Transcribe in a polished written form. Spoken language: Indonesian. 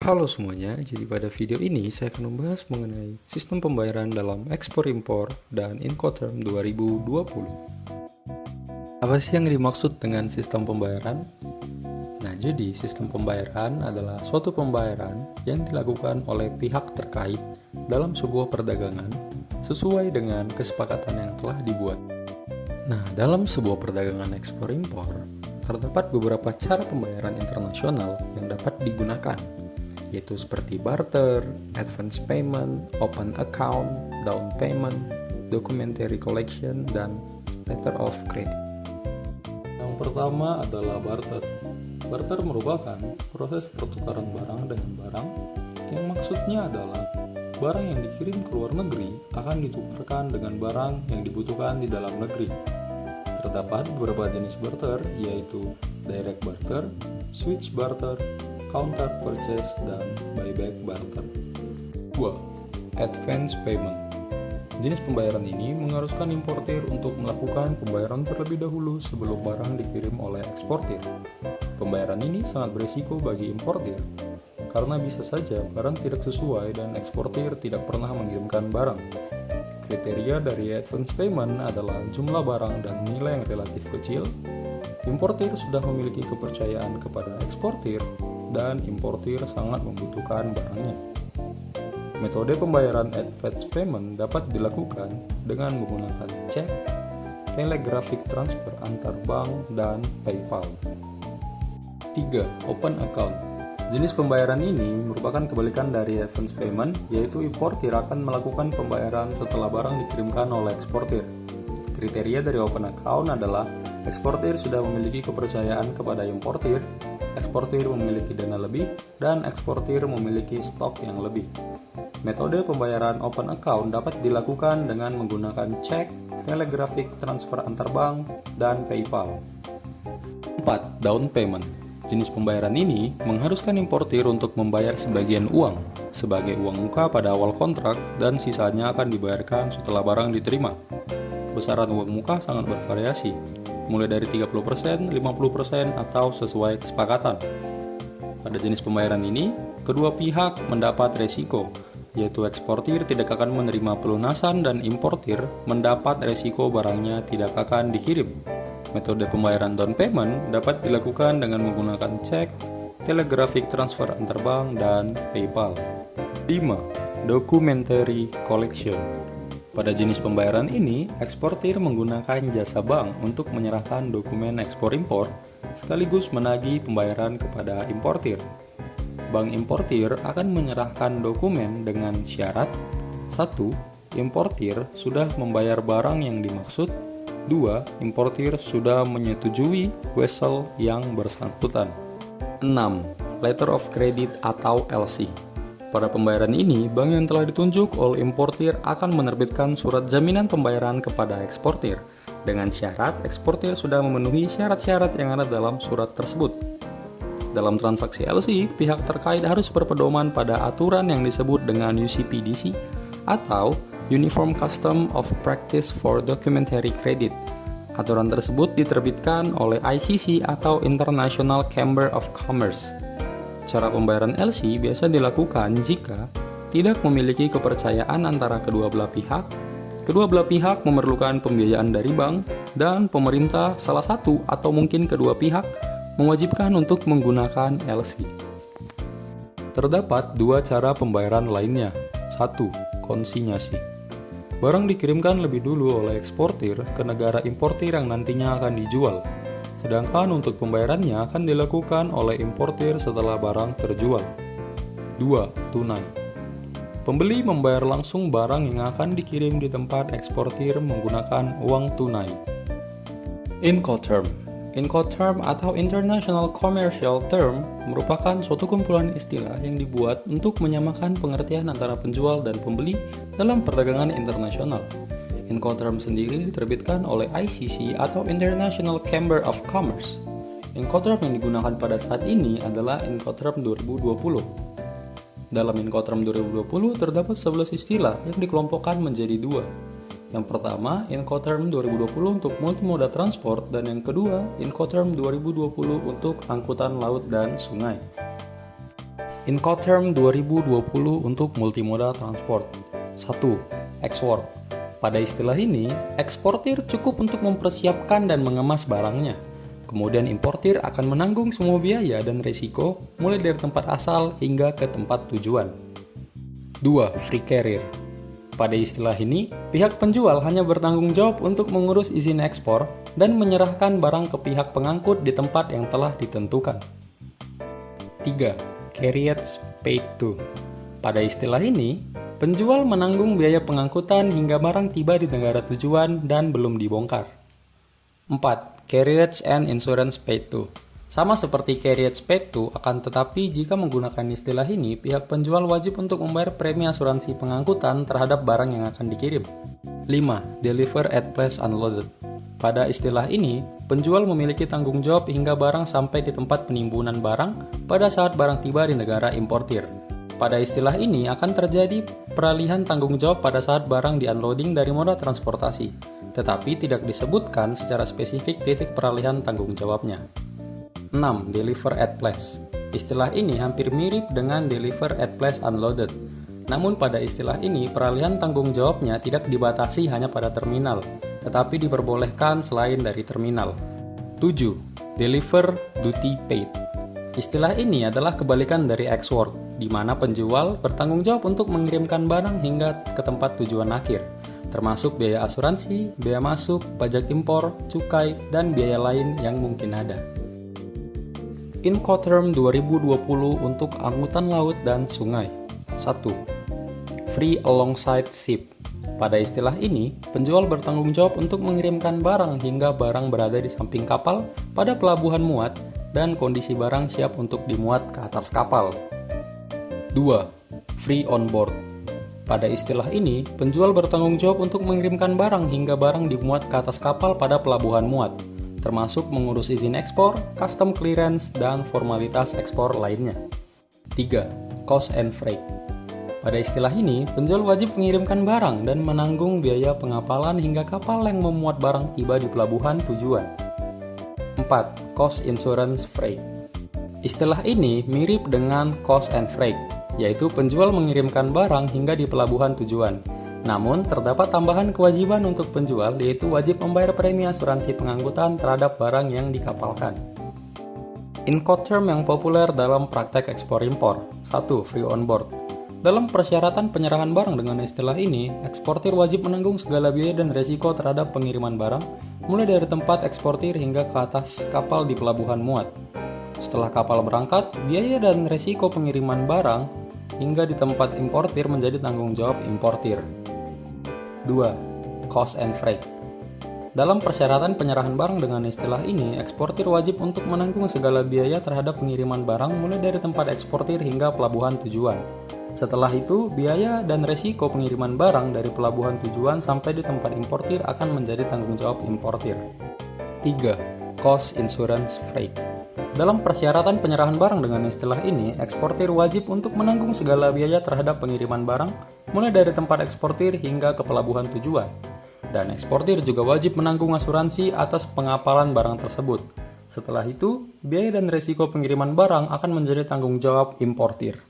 Halo semuanya, jadi pada video ini saya akan membahas mengenai sistem pembayaran dalam ekspor-impor dan Incoterm 2020. Apa sih yang dimaksud dengan sistem pembayaran? Nah, jadi sistem pembayaran adalah suatu pembayaran yang dilakukan oleh pihak terkait dalam sebuah perdagangan sesuai dengan kesepakatan yang telah dibuat. Nah, dalam sebuah perdagangan ekspor-impor, terdapat beberapa cara pembayaran internasional yang dapat digunakan, yaitu seperti barter, advance payment, open account, down payment, documentary collection, dan letter of credit. Yang pertama adalah barter. Barter merupakan proses pertukaran barang dengan barang yang maksudnya adalah barang yang dikirim ke luar negeri akan ditukarkan dengan barang yang dibutuhkan di dalam negeri. Terdapat beberapa jenis barter, yaitu direct barter, switch barter, counter purchase, dan buyback barter. 2. Advance payment. Jenis pembayaran ini mengharuskan importir untuk melakukan pembayaran terlebih dahulu sebelum barang dikirim oleh eksportir. Pembayaran ini sangat berisiko bagi importir, karena bisa saja barang tidak sesuai dan eksportir tidak pernah mengirimkan barang. Kriteria dari advance payment adalah jumlah barang dan nilai yang relatif kecil, importir sudah memiliki kepercayaan kepada eksportir, dan importir sangat membutuhkan barangnya. Metode pembayaran advance payment dapat dilakukan dengan menggunakan cek, telegraphic transfer antar bank, dan PayPal. 3. Open account. Jenis pembayaran ini merupakan kebalikan dari advance payment, yaitu importir akan melakukan pembayaran setelah barang dikirimkan oleh eksportir. Kriteria dari open account adalah eksportir sudah memiliki kepercayaan kepada importir, eksportir memiliki dana lebih, dan eksportir memiliki stok yang lebih. Metode pembayaran open account dapat dilakukan dengan menggunakan cek, telegraphic transfer antar bank, dan PayPal. 4. Down payment. Jenis pembayaran ini mengharuskan importir untuk membayar sebagian uang sebagai uang muka pada awal kontrak dan sisanya akan dibayarkan setelah barang diterima. Besaran uang muka sangat bervariasi, mulai dari 30%, 50%, atau sesuai kesepakatan. Pada jenis pembayaran ini, kedua pihak mendapat resiko, yaitu eksportir tidak akan menerima pelunasan dan importir mendapat resiko barangnya tidak akan dikirim. Metode pembayaran down payment dapat dilakukan dengan menggunakan cek, telegraphic transfer antar bank, dan PayPal. 5. Documentary collection. Pada jenis pembayaran ini, eksportir menggunakan jasa bank untuk menyerahkan dokumen ekspor-impor sekaligus menagih pembayaran kepada importir. Bank importir akan menyerahkan dokumen dengan syarat: 1. Importir sudah membayar barang yang dimaksud. 2. Importir sudah menyetujui wesel yang bersangkutan. 6. Letter of credit atau LC. Pada pembayaran ini, bank yang telah ditunjuk oleh importir akan menerbitkan surat jaminan pembayaran kepada eksportir dengan syarat eksportir sudah memenuhi syarat-syarat yang ada dalam surat tersebut. Dalam transaksi LC, pihak terkait harus berpedoman pada aturan yang disebut dengan UCPDC atau Uniform Custom of Practice for Documentary Credit. Aturan tersebut diterbitkan oleh ICC atau International Chamber of Commerce. Cara pembayaran LC biasa dilakukan jika tidak memiliki kepercayaan antara kedua belah pihak, kedua belah pihak memerlukan pembiayaan dari bank, dan pemerintah salah satu atau mungkin kedua pihak mewajibkan untuk menggunakan LC. Terdapat dua cara pembayaran lainnya. 1. Konsinyasi. Barang dikirimkan lebih dulu oleh eksportir ke negara importir yang nantinya akan dijual, sedangkan untuk pembayarannya akan dilakukan oleh importir setelah barang terjual. 2. Tunai. Pembeli membayar langsung barang yang akan dikirim di tempat eksportir menggunakan uang tunai. Incoterm. Incoterm atau International Commercial Term merupakan suatu kumpulan istilah yang dibuat untuk menyamakan pengertian antara penjual dan pembeli dalam perdagangan internasional. Incoterm sendiri diterbitkan oleh ICC atau International Chamber of Commerce. Incoterm yang digunakan pada saat ini adalah Incoterm 2020. Dalam Incoterm 2020 terdapat 11 istilah yang dikelompokkan menjadi dua. Yang pertama, Incoterm 2020 untuk multimoda transport, dan yang kedua, Incoterm 2020 untuk angkutan laut dan sungai. Incoterm 2020 untuk multimodal transport. 1. Export. Pada istilah ini, eksportir cukup untuk mempersiapkan dan mengemas barangnya. Kemudian importir akan menanggung semua biaya dan risiko mulai dari tempat asal hingga ke tempat tujuan. 2. Free carrier. Pada istilah ini, pihak penjual hanya bertanggung jawab untuk mengurus izin ekspor dan menyerahkan barang ke pihak pengangkut di tempat yang telah ditentukan. 3. Carriage paid to. Pada istilah ini, penjual menanggung biaya pengangkutan hingga barang tiba di negara tujuan dan belum dibongkar. 4. Carriage and insurance paid to. Sama seperti carriage paid to, akan tetapi jika menggunakan istilah ini, pihak penjual wajib untuk membayar premi asuransi pengangkutan terhadap barang yang akan dikirim. 5. Deliver at place unloaded. Pada istilah ini, penjual memiliki tanggung jawab hingga barang sampai di tempat penimbunan barang pada saat barang tiba di negara importir. Pada istilah ini akan terjadi peralihan tanggung jawab pada saat barang di-unloading dari moda transportasi, tetapi tidak disebutkan secara spesifik titik peralihan tanggung jawabnya. 6. Deliver at place. Istilah ini hampir mirip dengan deliver at place unloaded. Namun pada istilah ini peralihan tanggung jawabnya tidak dibatasi hanya pada terminal, tetapi diperbolehkan selain dari terminal. 7. Deliver duty paid. Istilah ini adalah kebalikan dari export, di mana penjual bertanggung jawab untuk mengirimkan barang hingga ke tempat tujuan akhir, termasuk biaya asuransi, biaya masuk, pajak impor, cukai, dan biaya lain yang mungkin ada. Incoterm 2020 untuk angkutan laut dan sungai. 1. Free alongside ship. Pada istilah ini, penjual bertanggung jawab untuk mengirimkan barang hingga barang berada di samping kapal pada pelabuhan muat dan kondisi barang siap untuk dimuat ke atas kapal. 2. Free on board. Pada istilah ini, penjual bertanggung jawab untuk mengirimkan barang hingga barang dimuat ke atas kapal pada pelabuhan muat, termasuk mengurus izin ekspor, custom clearance, dan formalitas ekspor lainnya. 3. Cost and freight. Pada istilah ini, penjual wajib mengirimkan barang dan menanggung biaya pengapalan hingga kapal yang memuat barang tiba di pelabuhan tujuan. 4. Cost insurance freight. Istilah ini mirip dengan cost and freight, yaitu penjual mengirimkan barang hingga di pelabuhan tujuan. Namun, terdapat tambahan kewajiban untuk penjual, yaitu wajib membayar premi asuransi pengangkutan terhadap barang yang dikapalkan. Incoterm yang populer dalam praktek ekspor-impor. 1. Free on board. Dalam persyaratan penyerahan barang dengan istilah ini, eksportir wajib menanggung segala biaya dan resiko terhadap pengiriman barang, mulai dari tempat eksportir hingga ke atas kapal di pelabuhan muat. Setelah kapal berangkat, biaya dan resiko pengiriman barang hingga di tempat importir menjadi tanggung jawab importir. 2. Cost and freight. Dalam persyaratan penyerahan barang dengan istilah ini, eksportir wajib untuk menanggung segala biaya terhadap pengiriman barang mulai dari tempat eksportir hingga pelabuhan tujuan. Setelah itu, biaya dan resiko pengiriman barang dari pelabuhan tujuan sampai di tempat importir akan menjadi tanggung jawab importir. 3. Cost insurance freight. Dalam persyaratan penyerahan barang dengan istilah ini, eksportir wajib untuk menanggung segala biaya terhadap pengiriman barang mulai dari tempat eksportir hingga ke pelabuhan tujuan. Dan eksportir juga wajib menanggung asuransi atas pengapalan barang tersebut. Setelah itu, biaya dan resiko pengiriman barang akan menjadi tanggung jawab importir.